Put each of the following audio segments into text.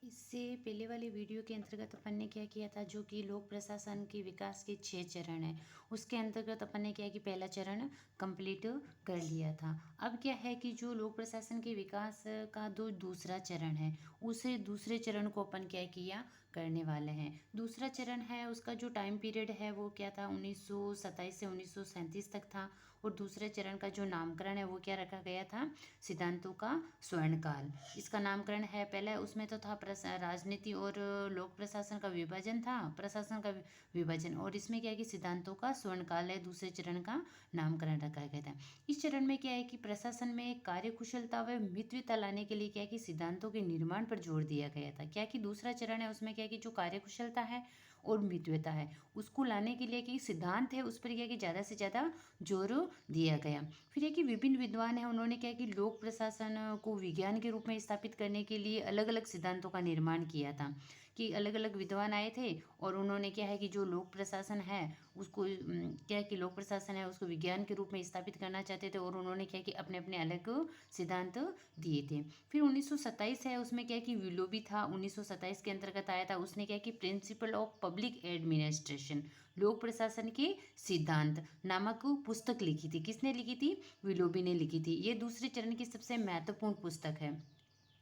इससे पहले वाले वीडियो के अंतर्गत अपन ने क्या किया था, जो कि लोक प्रशासन के विकास के 6 चरण हैं, उसके अंतर्गत अपन ने क्या कि पहला चरण कंप्लीट कर लिया था। अब क्या है कि जो लोक प्रशासन के विकास का दूसरा चरण है, उसे दूसरे चरण को अपन क्या किया करने वाले हैं। दूसरा चरण है, उसका जो टाइम पीरियड है वो क्या था, 1927 से 1937 तक था। और दूसरे चरण का जो नामकरण है वो क्या रखा गया था, सिद्धांतों का स्वर्णकाल। इसका नामकरण है, पहले उसमें तो था राजनीति और लोक प्रशासन का विभाजन था, प्रशासन का विभाजन, और इसमें क्या है कि सिद्धांतों का स्वर्णकाल है, दूसरे चरण का नामकरण रखा गया था। इस चरण में क्या है कि प्रशासन में कार्यकुशलता व मितव्यता लाने के लिए क्या है कि सिद्धांतों के निर्माण पर जोर दिया गया था। क्या कि दूसरा चरण है, उसमें क्या है कि जो कार्यकुशलता है और मितव्यता है उसको लाने के लिए कि सिद्धांत है उस पर क्या कि ज़्यादा से ज़्यादा जोर दिया गया। फिर है कि विभिन्न विद्वान हैं, उन्होंने क्या कि लोक प्रशासन को विज्ञान के रूप में स्थापित करने के लिए अलग अलग सिद्धांतों का निर्माण किया था। कि अलग अलग विद्वान आए थे और उन्होंने क्या है कि जो लोक प्रशासन है उसको क्या है कि लोक प्रशासन है उसको विज्ञान के रूप में स्थापित करना चाहते थे, और उन्होंने क्या कि अपने अपने अलग सिद्धांत दिए थे। फिर 1927 है, उसमें क्या है कि विलोबी था, 1927 के अंतर्गत आया था। उसने क्या कि प्रिंसिपल ऑफ पब्लिक एडमिनिस्ट्रेशन, लोक प्रशासन के सिद्धांत नामक पुस्तक लिखी थी। किसने लिखी थी, विलोबी ने लिखी थी। ये दूसरे चरण की सबसे महत्वपूर्ण पुस्तक है।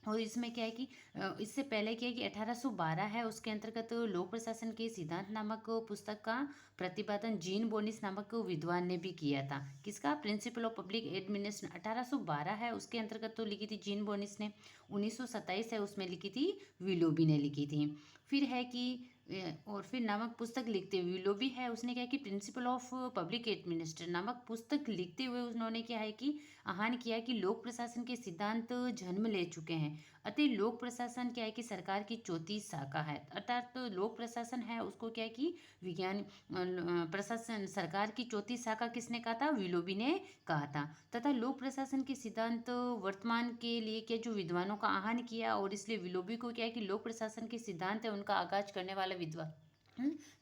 और इसमें क्या है कि इससे पहले क्या है कि 1812 है, उसके अंतर्गत लोक प्रशासन के सिद्धांत नामक पुस्तक का प्रतिपादन जीन बोनिस नामक विद्वान ने भी किया था। किसका, प्रिंसिपल ऑफ पब्लिक एडमिनिस्ट्रेशन 1812 है, उसके अंतर्गत तो लिखी थी जीन बोनिस ने। 1927 है, उसमें लिखी थी विलोबी ने लिखी थी। फिर है कि और फिर नामक पुस्तक लिखते हुए विलोबी है, उसने क्या है कि प्रिंसिपल ऑफ पब्लिक एडमिनिस्ट्रेशन नामक पुस्तक लिखते हुए उन्होंने क्या है कि आह्वान किया कि लोक प्रशासन के सिद्धांत जन्म ले चुके हैं, अतः लोक प्रशासन क्या है कि सरकार की चौथी शाखा है। अर्थात तो लोक प्रशासन है उसको क्या है कि विज्ञान प्रशासन सरकार की चौथी शाखा किसने कहा था, विलोबी ने कहा था। तथा लोक प्रशासन के सिद्धांत वर्तमान के लिए क्या जो विद्वानों का आह्वान किया, और इसलिए विलोबी को क्या है कि लोक प्रशासन के सिद्धांत है उनका आगाज करने वाला विद्वान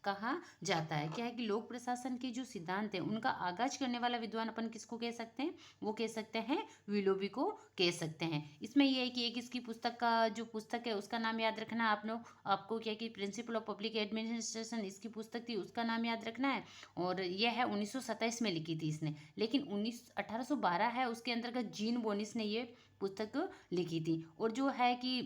कहा जाता है। क्या है कि लोक प्रशासन के जो सिद्धांत है उनका आगाज करने वाला विद्वान अपन किसको कह सकते हैं, वो कह सकते हैं विलोबी को कह सकते हैं। इसमें यह है कि एक इसकी पुस्तक का जो पुस्तक है उसका नाम याद रखना है आप लोग, आपको क्या कि प्रिंसिपल ऑफ पब्लिक एडमिनिस्ट्रेशन इसकी पुस्तक थी, उसका नाम याद रखना है। और यह है 1927 में लिखी थी इसने, लेकिन 1812 है उसके अंतर्गत जीन बोनिस ने ये पुस्तक लिखी थी। और जो है कि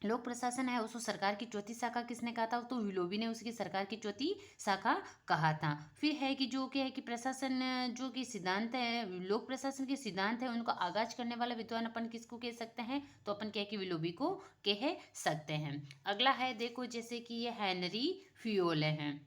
लोक प्रशासन है उसको सरकार की चौथी शाखा किसने कहा था, तो विलोबी ने उसकी सरकार की चौथी शाखा कहा था। फिर है कि जो क्या है कि प्रशासन जो कि सिद्धांत है, लोक प्रशासन के सिद्धांत है उनको आगाज करने वाला विद्वान अपन किसको कह सकते हैं, तो अपन क्या है कि विलोबी को कह सकते हैं। अगला है देखो, जैसे कि ये हेनरी फ्योले हैं।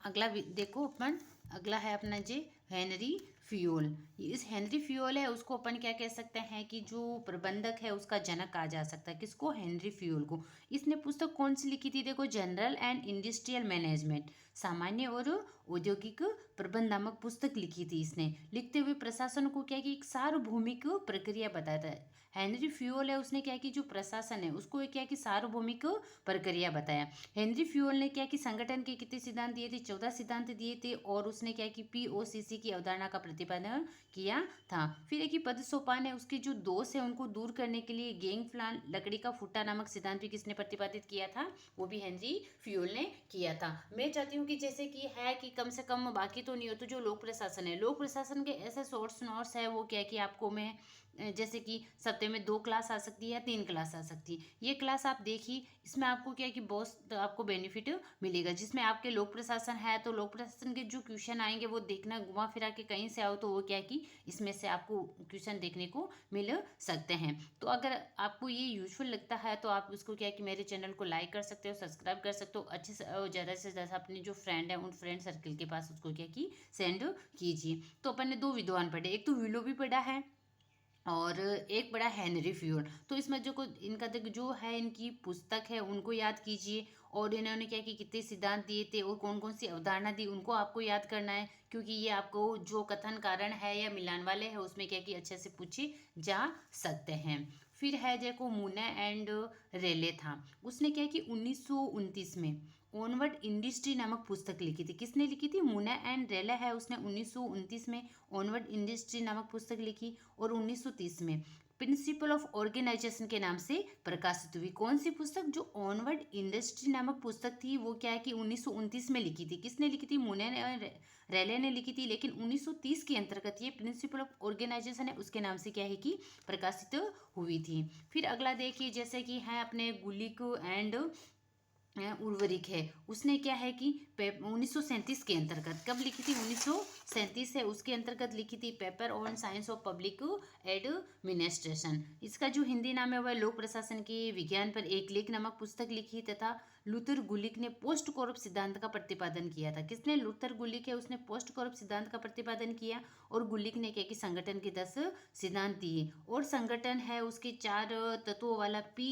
अगला देखो अपन, अगला है अपना जे हेनरी फ्यूल। इस हेनरी फ्यूल है उसको अपन क्या कह सकते हैं कि जो प्रबंधक है उसका जनक कहा जा सकता है। किसको, हेनरी फ्यूल को। इसने पुस्तक कौन सी लिखी थी, देखो जनरल एंड इंडस्ट्रियल मैनेजमेंट, सामान्य और औद्योगिक प्रबंध नामक पुस्तक लिखी थी इसने। लिखते हुए प्रशासन को क्या कि एक सार्वभौमिक प्रक्रिया बताता है। हेनरी फ्यूल है उसने क्या कि जो प्रशासन है उसको क्या कि सार्वभौमिक प्रक्रिया बताया। हेनरी फ्यूल ने क्या कि संगठन के कितने सिद्धांत दिए थे, 14 सिद्धांत दिए थे, और उसने क्या कि पीओसीसी की अवधारणा का प्रतिपादन किया था। फिर एक ही पद सोपान है, उसके जो दोष है उनको दूर करने के लिए गैंग प्लान, लकड़ी का फुट्टा नामक सिद्धांत भी किसने प्रतिपादित किया था, वो भी हेनरी फ्यूल ने किया था। मैं चाहती हूँ कि जैसे कि है कि कम से कम बाकी तो नहीं हो, तो जो लोक प्रशासन है, लोक प्रशासन के ऐसे शॉर्ट्स नोट्स है वो क्या कि आपको मैं जैसे कि सप्ताह में 2 क्लास आ सकती है या 3 क्लास आ सकती है, ये क्लास आप देखिए, इसमें आपको क्या है कि बहुत आपको बेनिफिट मिलेगा। जिसमें आपके लोक प्रशासन है तो लोक प्रशासन के जो क्वेश्चन आएंगे वो देखना, घुमा फिरा के कहीं से आओ तो वो क्या है कि इसमें से आपको क्वेश्चन देखने को मिल सकते हैं। तो अगर आपको ये यूजफुल लगता है तो आप उसको क्या है कि मेरे चैनल को लाइक कर सकते हो, सब्सक्राइब कर सकते हो, अच्छे से ज़्यादा अपने जो फ्रेंड है उन फ्रेंड सर्किल के पास उसको क्या कि सेंड कीजिए। तो अपन ने 2 विद्वान पढ़े, एक तो विलोबी पढ़ा है और एक बड़ा हेनरी फ्यूल। तो इसमें जो इनका जो है इनकी पुस्तक है उनको याद कीजिए, और इन्होंने क्या कि कितने सिद्धांत दिए थे और कौन कौन सी अवधारणा दी उनको आपको याद करना है, क्योंकि ये आपको जो कथन कारण है या मिलान वाले है उसमें क्या कि अच्छे से पूछे जा सकते हैं। फिर है देखो मुने एंड रेले था, उसने क्या कि 1929 में ओनवर्ड इंडस्ट्री नामक पुस्तक लिखी थी। किसने लिखी थी, मुने एंड रेले है, उसने 1929 में ओनवर्ड इंडस्ट्री नामक पुस्तक लिखी। और 1930 में प्रिंसिपल ऑफ ऑर्गेनाइजेशन के नाम से प्रकाशित हुई। कौन सी पुस्तक? जो ऑनवर्ड इंडस्ट्री नामक पुस्तक थी, वो क्या है कि 1929 में लिखी थी। किसने लिखी थी? मोने रैले ने लिखी थी। लेकिन 1930 के अंतर्गत ये प्रिंसिपल ऑफ ऑर्गेनाइजेशन है, उसके नाम से क्या है कि प्रकाशित हुई थी। फिर अगला देखिए, जैसे कि है अपने गुलिक एंड उर्वरिक है, उसने क्या है कि 1937 के अंतर्गत, कब लिखी थी? 1937 है, उसके अंतर्गत लिखी थी paper on science of public administration. इसका जो हिंदी नाम है वह लोक प्रशासन के विज्ञान पर एक लेख नामक पुस्तक लिखी तथा लूथर गुलिक ने पोस्ट कॉरप सिद्धांत का प्रतिपादन किया था। किसने? लूथर गुलिक है, उसने पोस्ट कॉरप सिद्धांत का प्रतिपादन किया। और गुलिक ने क्या कि संगठन के 10 सिद्धांत दिए। और संगठन है उसके 4 तत्वों वाला पी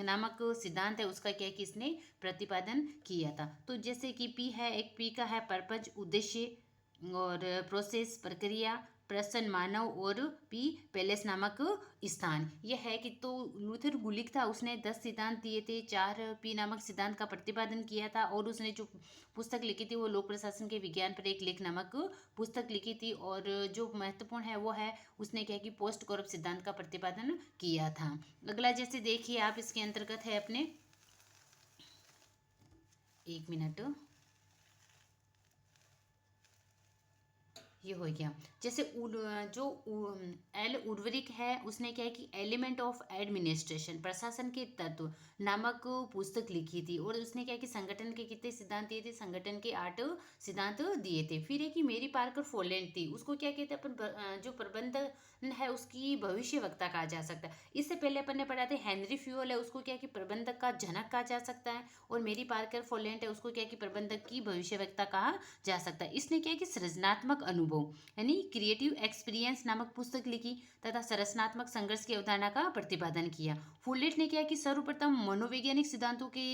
नामक सिद्धांत है, उसका क्या है कि इसने प्रतिपादन किया था। तो जैसे कि पी है, एक पी का है पर्पज, उद्देश्य और प्रोसेस, प्रक्रिया, प्रसन्न, मानव, और पी पैलेस नामक स्थान। यह है कि तो लूथर गुलिक था, उसने 10 सिद्धांत दिए थे, 4 पी नामक सिद्धांत का प्रतिपादन किया था। और उसने जो पुस्तक लिखी थी वो लोक प्रशासन के विज्ञान पर एक लेख नामक पुस्तक लिखी थी। और जो महत्वपूर्ण है वो है, उसने क्या कि पोस्ट कॉरप सिद्धांत का प्रतिपादन किया था। अगला जैसे देखिए आप, इसके अंतर्गत है अपने, एक मिनट, ये हो गया। जैसे एल उर्वरिक है, उसने क्या है कि एलिमेंट ऑफ एडमिनिस्ट्रेशन, प्रशासन के तत्व नामक पुस्तक लिखी थी। और उसने क्या है कि संगठन के कितने सिद्धांत दिए थे? संगठन के 8 सिद्धांत दिए थे। फिर है कि मेरी पार्कर फोलैंड थी, उसको क्या कहते हैं अपन, जो प्रबंधन है उसकी भविष्यवक्ता कहा जा सकता है। इससे पहले अपन ने पढ़ा था हेनरी फ्यूल है, उसको क्या है कि प्रबंधक का जनक कहा जा सकता है। और मेरी पार्कर फोलैंड है, उसको क्या है कि प्रबंधक की भविष्यवक्ता कहा जा सकता है। इसने क्या है कि सृजनात्मक अनुभव यानी क्रिएटिव एक्सपीरियंस नामक पुस्तक लिखी तथा संरचनात्मक संघर्ष की अवधारणा का प्रतिपादन किया। फुलेट ने क्या कि सर्वप्रथम मनोवैज्ञानिक सिद्धांतों के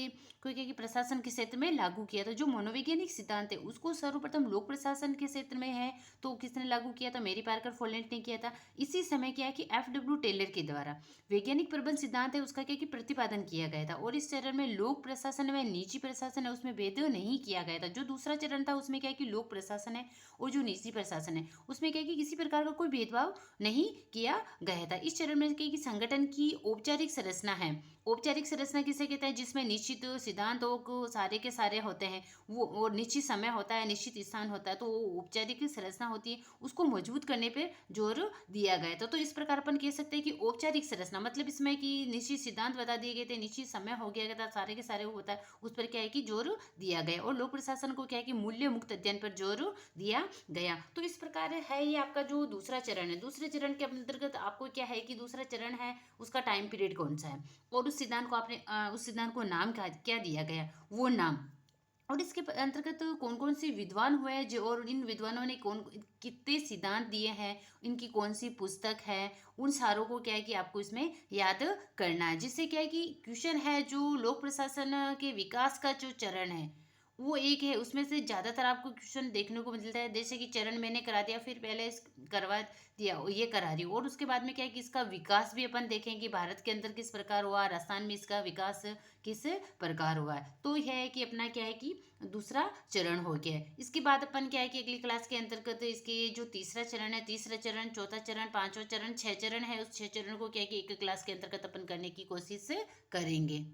को क्या कि प्रशासन के क्षेत्र में लागू किया था। जो मनोवैज्ञानिक सिद्धांत है उसको सर्वप्रथम लोक प्रशासन के क्षेत्र में है, तो किसने लागू किया था? मेरी पार्कर फोलेट ने किया था। इसी समय क्या है कि FW टेलर के द्वारा वैज्ञानिक प्रबंध सिद्धांत है उसका क्या कि प्रतिपादन किया गया था। और इस चरण में लोक प्रशासन व निजी प्रशासन है उसमें भेद नहीं किया गया था। जो दूसरा चरण था उसमें क्या है कि लोक प्रशासन है और जो निजी प्रशासन है उसमें क्या है कि किसी प्रकार का कोई भेदभाव नहीं किया गया था। इस चरण में क्या है कि संगठन की औपचारिक संरचना है। औपचारिक संरचना किसे कहते हैं? जिसमें निश्चित सिद्धांतों को सारे के सारे होते हैं, वो और निश्चित समय होता है, निश्चित स्थान होता है, तो वो औपचारिक संरचना होती है, उसको मजबूत करने पर जोर दिया गया था। तो इस प्रकार अपन कह सकते हैं कि औपचारिक संरचना मतलब इसमें कि निश्चित सिद्धांत बता दिए गए थे, निश्चित समय हो गया था, सारे के सारे होता है, उस पर क्या है कि जोर दिया गया। और लोक प्रशासन को क्या है कि मूल्य मुक्त अध्ययन पर जोर दिया गया। तो इस प्रकार है ये आपका जो दूसरा चरण है। दूसरे चरण के अंतर्गत आपको क्या है कि दूसरा चरण है उसका टाइम पीरियड कौन सा है, और उस सिद्धांत को आपने उस सिद्धांत को नाम क्या दिया गया, वो नाम। और इसके अंतर्गत कौन कौन से विद्वान हुए हैं जो, और इन विद्वानों ने कौन कितने सिद्धांत दिए हैं, इनकी कौन सी पुस्तक है, उन सारों को क्या है कि आपको इसमें याद करना है। जिससे क्या है कि क्वेश्चन है जो लोक प्रशासन के विकास का जो चरण है वो एक है, उसमें से ज़्यादातर आपको क्वेश्चन देखने को मिलता है। जैसे कि चरण मैंने करा दिया, फिर पहले करवा दिया, ये करा रही हूँ। और उसके बाद में क्या है कि इसका विकास भी अपन देखेंगे कि भारत के अंदर किस प्रकार हुआ, राजस्थान में इसका विकास किस प्रकार हुआ है। तो यह है कि अपना क्या है कि दूसरा चरण हो गया है। इसके बाद अपन क्या है कि अगली क्लास के अंतर्गत इसके जो तीसरा चरण है, तीसरा चरण, चौथा चरण, पांचवा चरण, 6 चरण है, उस 6 चरण को क्या है कि एक क्लास के अंतर्गत अपन करने की कोशिश करेंगे।